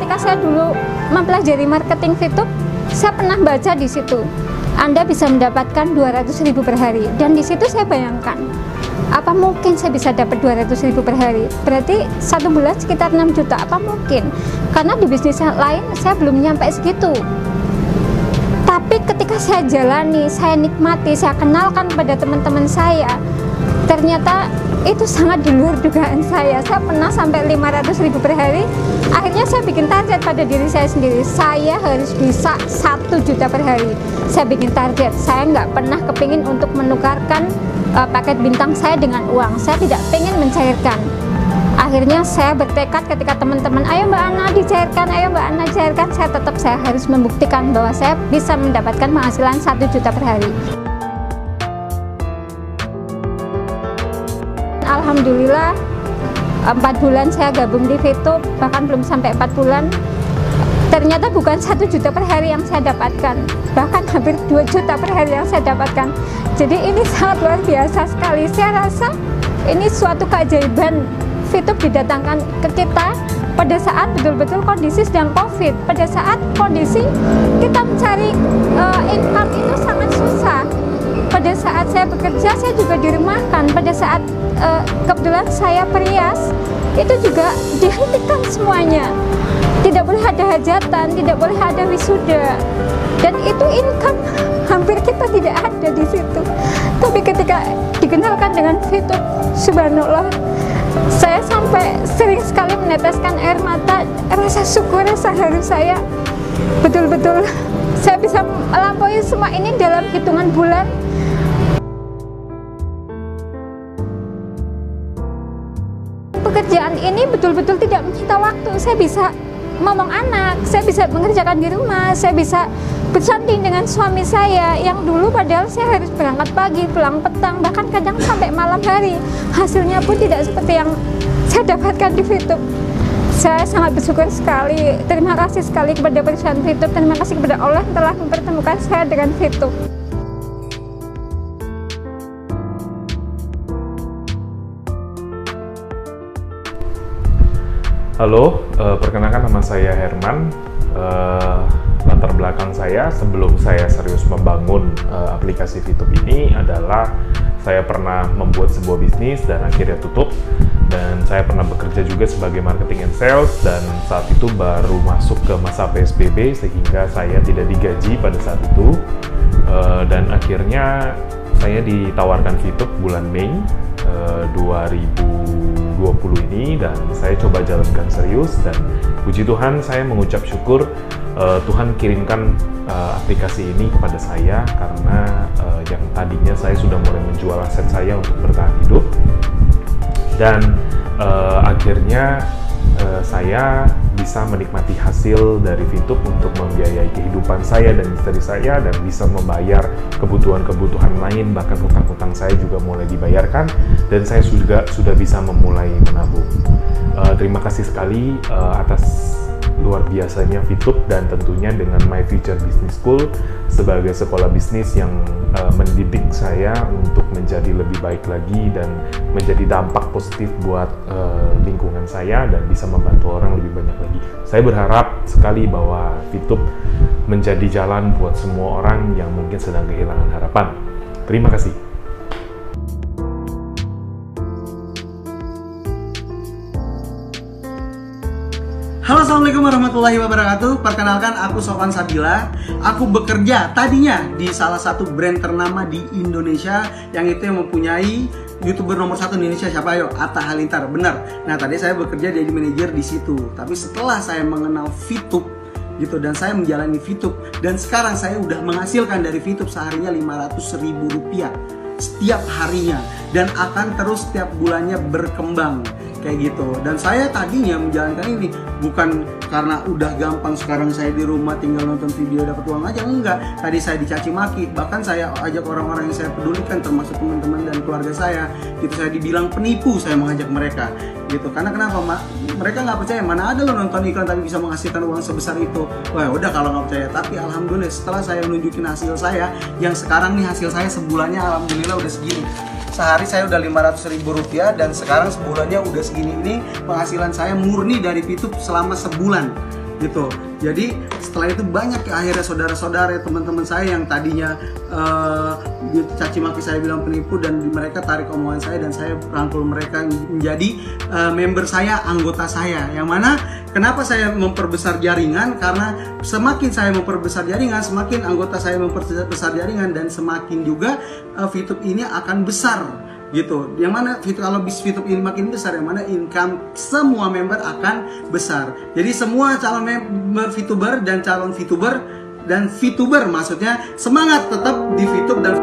ketika saya dulu mempelajari marketing VTube, saya pernah baca di situ Anda bisa mendapatkan 200.000 per hari, dan di situ saya bayangkan apa mungkin saya bisa dapat 200.000 per hari, berarti 1 bulan sekitar 6 juta, apa mungkin, karena di bisnis lain saya belum nyampe segitu. Tapi ketika saya jalani, saya nikmati, saya kenalkan pada teman-teman saya, ternyata itu sangat di luar dugaan saya. Saya pernah sampai 500.000 per hari. Akhirnya saya bikin target pada diri saya sendiri, saya harus bisa 1 juta per hari. Saya bikin target, saya nggak pernah kepingin untuk menukarkan paket bintang saya dengan uang. Saya tidak pengen mencairkan. Akhirnya saya bertekad ketika teman-teman, ayo Mbak Ana dicairkan, ayo Mbak Ana cairkan, saya harus membuktikan bahwa saya bisa mendapatkan penghasilan 1 juta per hari. Alhamdulillah 4 bulan saya gabung di VTube, bahkan belum sampai 4 bulan, ternyata bukan 1 juta per hari yang saya dapatkan, bahkan hampir 2 juta per hari yang saya dapatkan. Jadi ini sangat luar biasa sekali. Saya rasa ini suatu keajaiban VTube didatangkan ke kita pada saat betul-betul kondisi sedang COVID, pada saat kondisi kita mencari income itu sangat susah. Pada saat saya bekerja, saya juga dirumahkan. Pada saat kebetulan saya perias, itu juga dihentikan semuanya. Tidak boleh ada hajatan, tidak boleh ada wisuda, dan itu income hampir kita tidak ada di situ. Tapi ketika dikenalkan dengan VTube, subhanallah, saya sampai sering sekali meneteskan air mata, rasa syukur, rasa haru saya. Betul-betul saya bisa melampaui semua ini dalam hitungan bulan. Pekerjaan ini betul-betul tidak menyita waktu. Saya bisa ngomong anak, saya bisa mengerjakan di rumah, saya bisa bersanding dengan suami saya yang dulu padahal saya harus berangkat pagi, pulang petang, bahkan kadang sampai malam hari. Hasilnya pun tidak seperti yang saya dapatkan di VTube. Saya sangat bersyukur sekali, terima kasih sekali kepada perusahaan VTube, terima kasih kepada Allah yang telah mempertemukan saya dengan VTube. Halo, perkenalkan nama saya Herman. Latar belakang saya sebelum saya serius membangun aplikasi VTube ini adalah saya pernah membuat sebuah bisnis dan akhirnya tutup, dan saya pernah bekerja juga sebagai marketing and sales, dan saat itu baru masuk ke masa PSBB sehingga saya tidak digaji pada saat itu, dan akhirnya saya ditawarkan VTube bulan Mei 2020 ini, dan saya coba jalankan serius, dan puji Tuhan saya mengucap syukur Tuhan kirimkan aplikasi ini kepada saya karena yang tadinya saya sudah mulai menjual aset saya untuk bertahan hidup, dan akhirnya saya bisa menikmati hasil dari VTube untuk membiayai kehidupan saya dan istri saya, dan bisa membayar kebutuhan-kebutuhan lain, bahkan hutang-hutang saya juga mulai dibayarkan, dan saya sudah bisa memulai menabung. Terima kasih sekali atas luar biasanya VTube, dan tentunya dengan My Future Business School sebagai sekolah bisnis yang mendidik saya untuk menjadi lebih baik lagi dan menjadi dampak positif buat lingkungan saya dan bisa membantu orang lebih banyak lagi. Saya berharap sekali bahwa VTube menjadi jalan buat semua orang yang mungkin sedang kehilangan harapan. Terima kasih. Halo, assalamualaikum warahmatullahi wabarakatuh. Perkenalkan, aku Sofwan Sabila. Aku bekerja tadinya di salah satu brand ternama di Indonesia, yang itu yang mempunyai YouTuber nomor 1 di Indonesia. Siapa ayo? Atta Halilintar, benar. Nah, tadi saya bekerja jadi manajer di situ. Tapi setelah saya mengenal VTube gitu, dan saya menjalani VTube, dan sekarang saya udah menghasilkan dari VTube seharinya Rp500.000 setiap harinya, dan akan terus setiap bulannya berkembang kayak gitu. Dan saya tadinya menjalankan ini bukan karena udah gampang, sekarang saya di rumah tinggal nonton video dapat uang aja, enggak. Tadi saya dicaci maki, bahkan saya ajak orang-orang yang saya pedulikan termasuk teman-teman dan keluarga saya gitu, saya dibilang penipu, saya mengajak mereka gitu. Karena kenapa, mereka nggak percaya, mana ada lo nonton iklan tapi bisa menghasilkan uang sebesar itu. Wah, udah kalau nggak percaya. Tapi alhamdulillah setelah saya nunjukin hasil saya, yang sekarang nih hasil saya sebulannya alhamdulillah udah segini. Sehari saya udah Rp500.000, dan sekarang sebulannya udah segini. Ini penghasilan saya murni dari VTube selama sebulan gitu. Jadi setelah itu banyak ya akhirnya saudara-saudara, teman-teman saya yang tadinya caci maki saya bilang penipu, dan mereka tarik omongan saya dan saya rangkul mereka menjadi member saya, anggota saya. Yang mana kenapa saya memperbesar jaringan? Karena semakin saya memperbesar jaringan, semakin anggota saya memperbesar jaringan, dan semakin juga VTube ini akan besar gitu. Yang mana kalau VTube ini makin besar, yang mana income semua member akan besar. Jadi semua calon member VTuber dan calon VTuber dan VTuber maksudnya semangat tetap di VTube dan